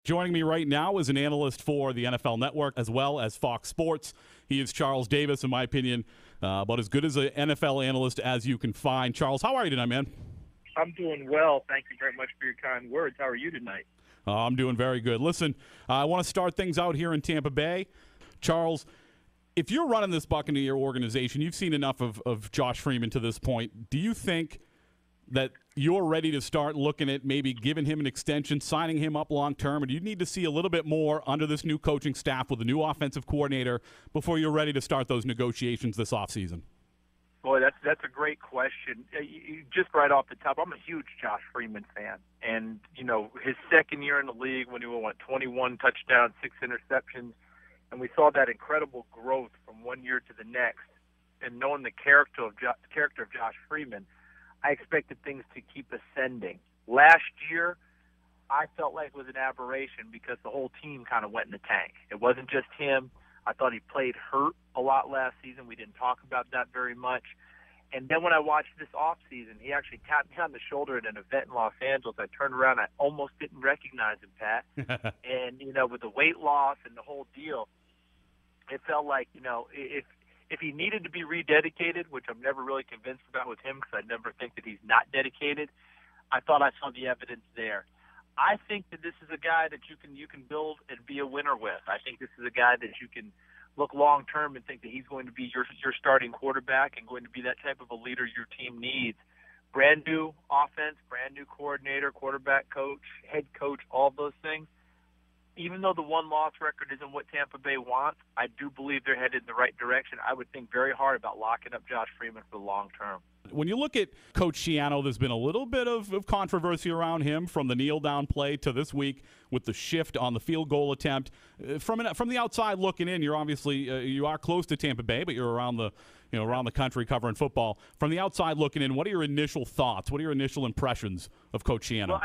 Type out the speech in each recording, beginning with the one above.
Joining me right now is an analyst for the NFL Network as well as Fox Sports. He is Charles Davis, in my opinion, about as good as an NFL analyst as you can find. Charles, how are you tonight, man? I'm doing well. Thank you very much for your kind words. How are you tonight? I'm doing very good. Listen, I want to start things out here in Tampa Bay. Charles, if you're running this Buccaneer organization, you've seen enough of Josh Freeman to this point. Do you think that you're ready to start looking at maybe giving him an extension, signing him up long-term, or do you need to see a little bit more under this new coaching staff with a new offensive coordinator before you're ready to start those negotiations this offseason? Boy, that's a great question. Just right off the top, I'm a huge Josh Freeman fan. And, his second year in the league when he went 21 touchdowns, 6 interceptions, and we saw that incredible growth from one year to the next. And knowing the character of Josh Freeman, I expected things to keep ascending. Last year, I felt like it was an aberration because the whole team kind of went in the tank. It wasn't just him. I thought he played hurt a lot last season. We didn't talk about that very much. And then when I watched this offseason, he actually tapped me on the shoulder at an event in Los Angeles. I turned around. I almost didn't recognize him, Pat. And, with the weight loss and the whole deal, it felt like, if he needed to be rededicated, which I'm never really convinced about with him because I never think that he's not dedicated, I thought I saw the evidence there. I think that this is a guy that you can build and be a winner with. I think this is a guy that you can look long term and think that he's going to be your starting quarterback and going to be that type of a leader your team needs. Brand new offense, brand new coordinator, quarterback coach, head coach, all those things. Even though the one-loss record isn't what Tampa Bay wants, I do believe they're headed in the right direction. I would think very hard about locking up Josh Freeman for the long term. When you look at Coach Schiano, there's been a little bit of controversy around him, from the kneel-down play to this week with the shift on the field goal attempt. From the outside looking in, you're obviously you are close to Tampa Bay, but you're around the country covering football. From the outside looking in, what are your initial thoughts? What are your initial impressions of Coach Schiano? Well,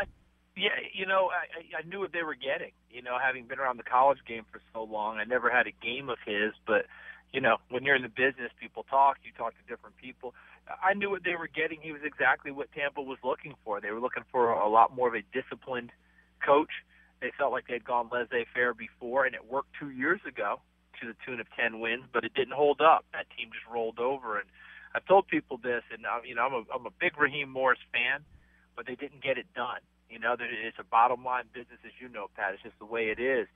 I knew what they were getting. Having been around the college game for so long, I never had a game of his. But, when you're in the business, people talk. You talk to different people. I knew what they were getting. He was exactly what Tampa was looking for. They were looking for a lot more of a disciplined coach. They felt like they'd gone laissez-faire before, and it worked 2 years ago to the tune of 10 wins, but it didn't hold up. That team just rolled over. And I've told people this, and I'm a big Raheem Morris fan, but they didn't get it done. It's a bottom-line business, as you know, Pat. It's just the way it is.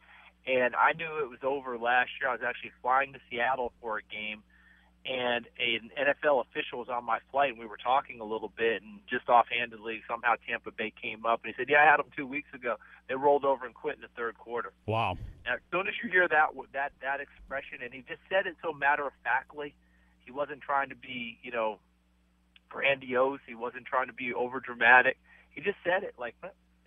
And I knew it was over last year. I was actually flying to Seattle for a game, and an NFL official was on my flight, and we were talking a little bit, and just offhandedly, somehow Tampa Bay came up, and he said, yeah, I had them 2 weeks ago. They rolled over and quit in the third quarter. Wow. Now, as soon as you hear that expression, and he just said it so matter-of-factly, he wasn't trying to be, grandiose. He wasn't trying to be over-dramatic. He just said it like,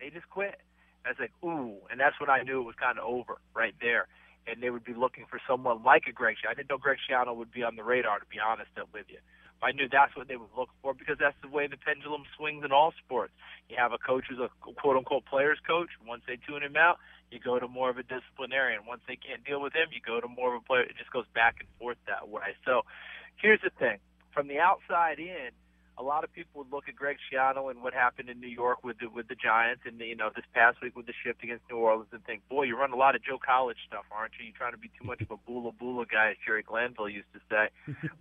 they just quit. I was like, ooh, and that's when I knew it was kind of over right there. And they would be looking for someone like a Greg Schiano. I didn't know Greg Schiano would be on the radar, to be honest with you. But I knew that's what they would look for because that's the way the pendulum swings in all sports. You have a coach who's a quote-unquote player's coach. Once they tune him out, you go to more of a disciplinarian. Once they can't deal with him, you go to more of a player. It just goes back and forth that way. So here's the thing. From the outside in, a lot of people would look at Greg Schiano and what happened in New York with the Giants and, this past week with the shift against New Orleans and think, boy, you run a lot of Joe College stuff, aren't you? You're trying to be too much of a bula guy, as Jerry Glanville used to say.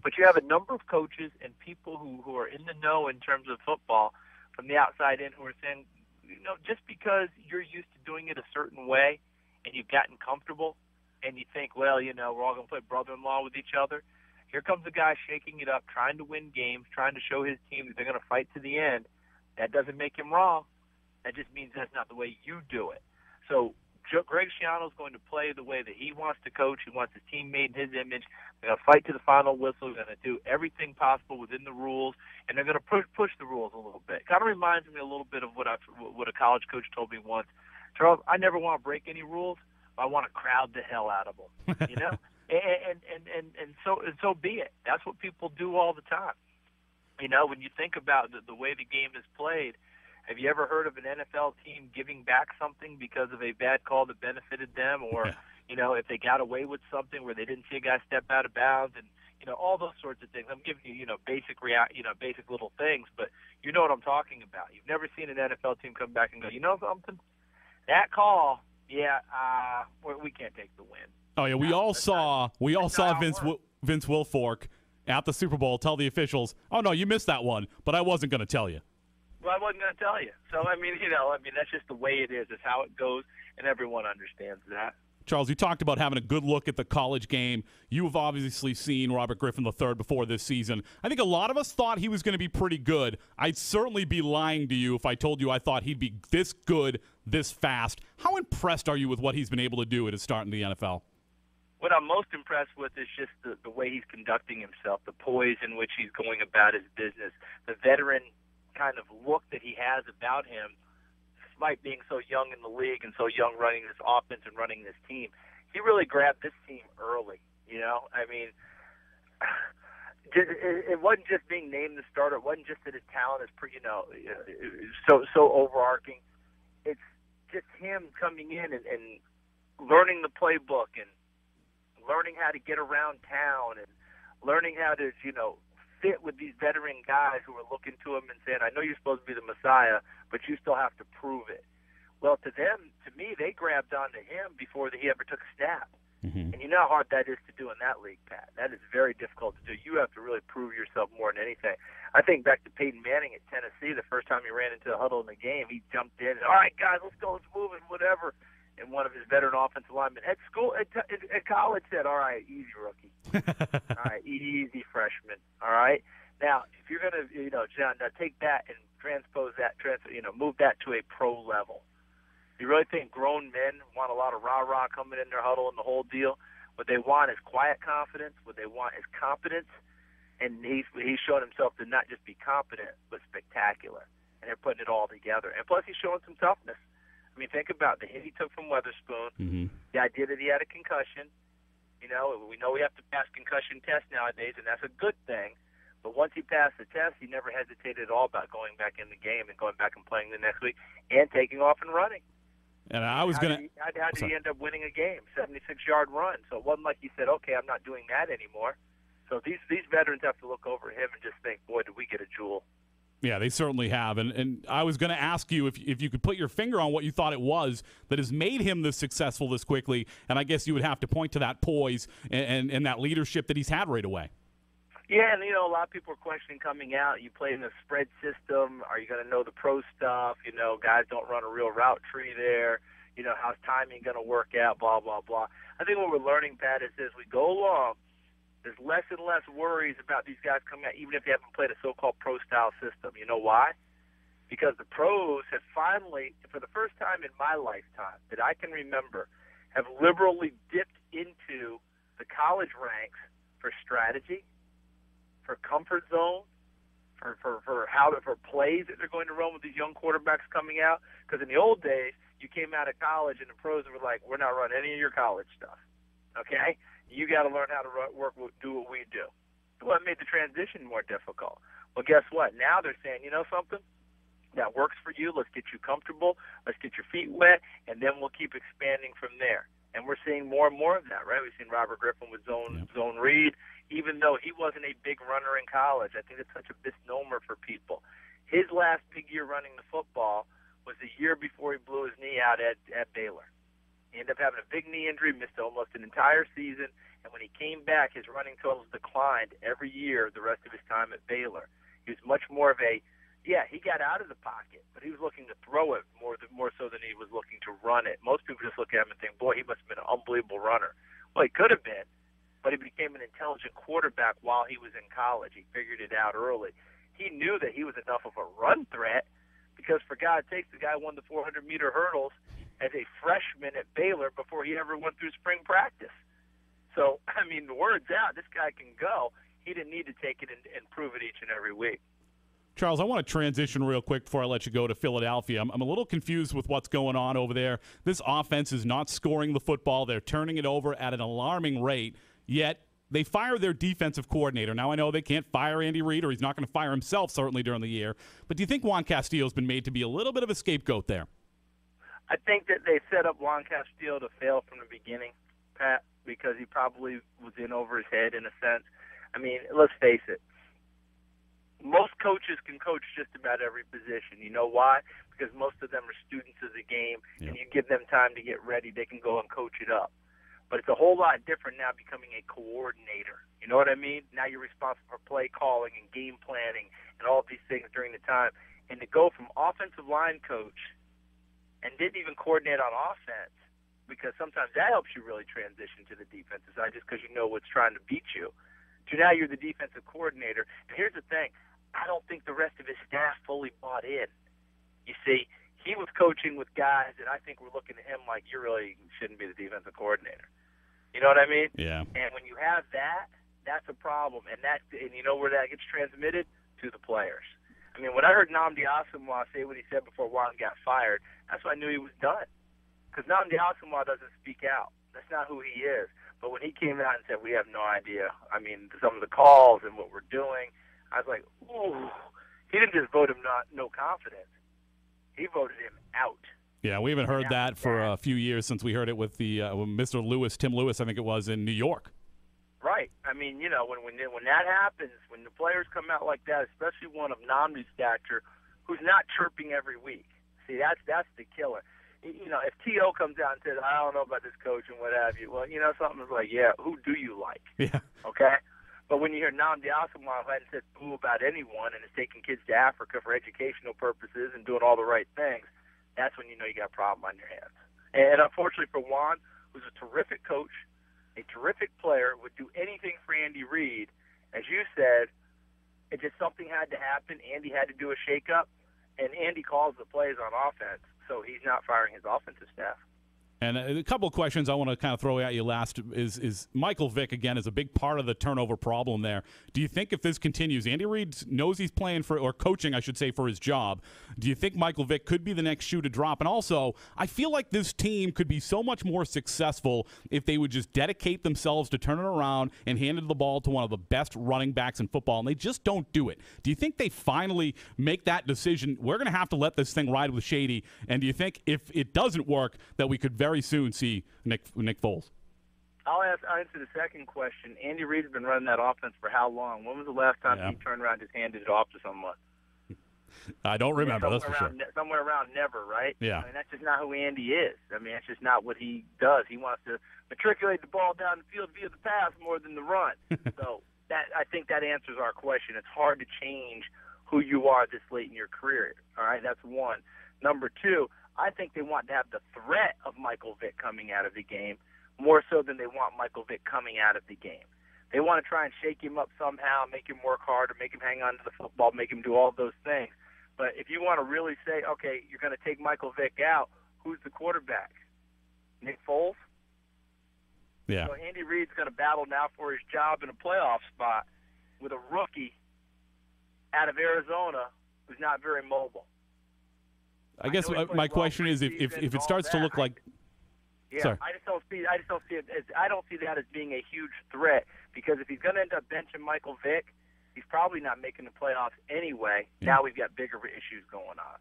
But you have a number of coaches and people who are in the know in terms of football from the outside in who are saying, just because you're used to doing it a certain way and you've gotten comfortable and you think, well, we're all going to play brother-in-law with each other, here comes a guy shaking it up, trying to win games, trying to show his team that they're going to fight to the end. That doesn't make him wrong. That just means that's not the way you do it. So Greg Schiano is going to play the way that he wants to coach. He wants his team made in his image. They're going to fight to the final whistle. They're going to do everything possible within the rules, and they're going to push the rules a little bit. Kind of reminds me a little bit of what a college coach told me once. Charles, I never want to break any rules, but I want to crowd the hell out of them, And so be it. That's what people do all the time. When you think about the way the game is played, have you ever heard of an NFL team giving back something because of a bad call that benefited them, or if they got away with something where they didn't see a guy step out of bounds, and all those sorts of things. I'm giving you basic little things, but you know what I'm talking about. You've never seen an NFL team come back and go, something, that call Yeah, we can't take the win. Oh yeah, we No, all that's saw not how it works. Vince Wilfork at the Super Bowl tell the officials, "Oh no, you missed that one, but I wasn't going to tell you." Well, I wasn't going to tell you. So I mean, that's just the way it is. It's how it goes, and everyone understands that. Charles, you talked about having a good look at the college game. You've obviously seen Robert Griffin III before this season. I think a lot of us thought he was going to be pretty good. I'd certainly be lying to you if I told you I thought he'd be this good, this fast. How impressed are you with what he's been able to do at his start in the NFL? What I'm most impressed with is just the way he's conducting himself, the poise in which he's going about his business, the veteran kind of look that he has about him, despite being so young in the league and so young running this offense and running this team. He really grabbed this team early, I mean, it wasn't just being named the starter. It wasn't just that his talent is so overarching. It's just him coming in and learning the playbook and learning how to get around town and learning how to, fit with these veteran guys who are looking to him and saying, I know you're supposed to be the Messiah, but you still have to prove it. Well, to me, they grabbed onto him before he ever took a snap. Mm-hmm. And you know how hard that is to do in that league, Pat. That is very difficult to do. You have to really prove yourself more than anything. I think back to Peyton Manning at Tennessee, the first time he ran into the huddle in the game, he jumped in, all right, guys, let's go, let's move it, whatever. And one of his veteran offensive linemen at college said, all right, easy, rookie. All right, easy, freshman. All right. Now, if you're going to, John, now take that and move that to a pro level. You really think grown men want a lot of rah-rah coming in their huddle and the whole deal? What they want is quiet confidence. What they want is competence. And he's shown himself to not just be competent, but spectacular. And they're putting it all together. And plus, he's showing some toughness. I mean, think about the hit he took from Weatherspoon, mm-hmm. the idea that he had a concussion. We know we have to pass concussion tests nowadays, and that's a good thing. But once he passed the test, he never hesitated at all about going back in the game and going back and playing the next week and taking off and running. And I was going to – How did he end up winning a game? 76-yard run. So it wasn't like he said, okay, I'm not doing that anymore. So these veterans have to look over him and just think, boy, did we get a jewel. Yeah, they certainly have. And I was going to ask you if you could put your finger on what you thought it was that has made him this successful this quickly. And I guess you would have to point to that poise and that leadership that he's had right away. Yeah, and, a lot of people are questioning coming out. You play in a spread system. Are you going to know the pro stuff? Guys don't run a real route tree there. How's timing going to work out, blah, blah, blah. I think what we're learning, Pat, is as we go along, there's less and less worries about these guys coming out, even if they haven't played a so-called pro-style system. You know why? Because the pros have finally, for the first time in my lifetime that I can remember, have liberally dipped into the college ranks for strategy, for comfort zone, for plays that they're going to run with these young quarterbacks coming out. Because in the old days, you came out of college and the pros were like, we're not running any of your college stuff. Okay? You got to learn how to do what we do. Well, it made the transition more difficult. Well, guess what? Now they're saying, something? That works for you. Let's get you comfortable. Let's get your feet wet, and then we'll keep expanding from there. And we're seeing more and more of that, right? We've seen Robert Griffin with zone read, even though he wasn't a big runner in college. I think it's such a misnomer for people. His last big year running the football was the year before he blew his knee out at Baylor. He ended up having a big knee injury, missed almost an entire season, and when he came back, his running totals declined every year the rest of his time at Baylor. He was much more of he got out of the pocket, but he was looking to throw it more so than he was looking to run it. Most people just look at him and think, boy, he must have been an unbelievable runner. Well, he could have been, but he became an intelligent quarterback while he was in college. He figured it out early. He knew that he was enough of a run threat because, for God's sakes, the guy won the 400-meter hurdles as a freshman at Baylor before he ever went through spring practice. So, I mean, the word's out. This guy can go. He didn't need to take it and prove it each and every week. Charles, I want to transition real quick before I let you go to Philadelphia. I'm a little confused with what's going on over there. This offense is not scoring the football. They're turning it over at an alarming rate, yet they fire their defensive coordinator. Now, I know they can't fire Andy Reid, or he's not going to fire himself certainly during the year, but do you think Juan Castillo's been made to be a little bit of a scapegoat there? I think that they set up Juan Castillo to fail from the beginning, Pat, because he probably was in over his head in a sense. I mean, let's face it. Most coaches can coach just about every position. You know why? because most of them are students of the game, Yep. and you give them time to get ready, they can go and coach it up. But it's a whole lot different now becoming a coordinator. You know what I mean? Now you're responsible for play calling and game planning and all of these things during the time. And to go from offensive line coach and didn't even coordinate on offense, because sometimes that helps you really transition to the defensive side just because you know what's trying to beat you. So now you're the defensive coordinator. And here's the thing. I don't think the rest of his staff fully bought in. You see, he was coaching with guys that I think were looking at him like, you really shouldn't be the defensive coordinator. You know what I mean? Yeah. And when you have that, that's a problem. And you know where that gets transmitted? To the players. I mean, when I heard Nnamdi Asomugha say what he said before Juan got fired, that's when I knew he was done. Because Nnamdi Asomugha doesn't speak out. That's not who he is. But when he came out and said, we have no idea, I mean, some of the calls and what we're doing, I was like, ooh. He didn't just vote him no confidence. He voted him out. Yeah, we haven't heard that for a few years since we heard it with the Mr. Lewis, Tim Lewis, I think it was, in New York. Right. I mean, you know, when that happens, when the players come out like that, especially one of Nnamdi's stature, who's not chirping every week. See, that's the killer. You know, if T.O. comes out and says, I don't know about this coach and what have you, well, you know, something's like, yeah, who do you like? Yeah. Okay? But when you hear Nnamdi Asomugha who hadn't said boo about anyone and is taking kids to Africa for educational purposes and doing all the right things, that's when you know you got a problem on your hands. And unfortunately for Juan, who's a terrific coach, a terrific player, would do anything for Andy Reid, as you said, it just something had to happen. Andy had to do a shakeup, and Andy calls the plays on offense, so he's not firing his offensive staff. And a couple of questions I want to kind of throw at you last is Michael Vick, again, is a big part of the turnover problem there. Do you think if this continues, Andy Reid knows he's playing for, or coaching, I should say, for his job. Do you think Michael Vick could be the next shoe to drop? And also, I feel like this team could be so much more successful if they would just dedicate themselves to turning around and handing the ball to one of the best running backs in football, and they just don't do it. Do you think they finally make that decision? We're going to have to let this thing ride with Shady, and do you think if it doesn't work that we could very soon see Nick Foles? I'll answer the second question. Andy Reid's been running that offense for how long? When was the last time he turned around and just handed it off to someone? I don't remember. That's for sure. Somewhere around never, right? Yeah. I mean, that's just not who Andy is. I mean, that's just not what he does. He wants to matriculate the ball down the field via the pass more than the run. So I think that answers our question. It's hard to change who you are this late in your career. All right, that's one. Number two, I think they want to have the threat of Michael Vick coming out of the game more so than they want Michael Vick coming out of the game. They want to try and shake him up somehow, make him work harder, make him hang on to the football, make him do all those things. But if you want to really say, okay, you're going to take Michael Vick out, who's the quarterback? Nick Foles? Yeah. So Andy Reid's going to battle now for his job in a playoff spot with a rookie out of Arizona who's not very mobile. I guess my question is if it starts to look like I just don't see it as, I don't see that as being a huge threat, because if he's going to end up benching Michael Vick, he's probably not making the playoffs anyway. Yeah. Now we've got bigger issues going on.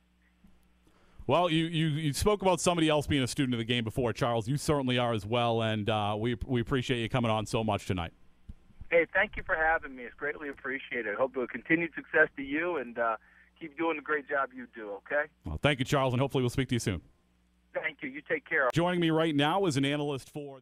Well, you spoke about somebody else being a student of the game before, Charles. You certainly are as well, and we appreciate you coming on so much tonight. Hey, thank you for having me. It's greatly appreciated. I hope continued success to you, and keep doing the great job you do, okay? Well, thank you, Charles, and hopefully we'll speak to you soon. Thank you. You take care. Joining me right now is an analyst for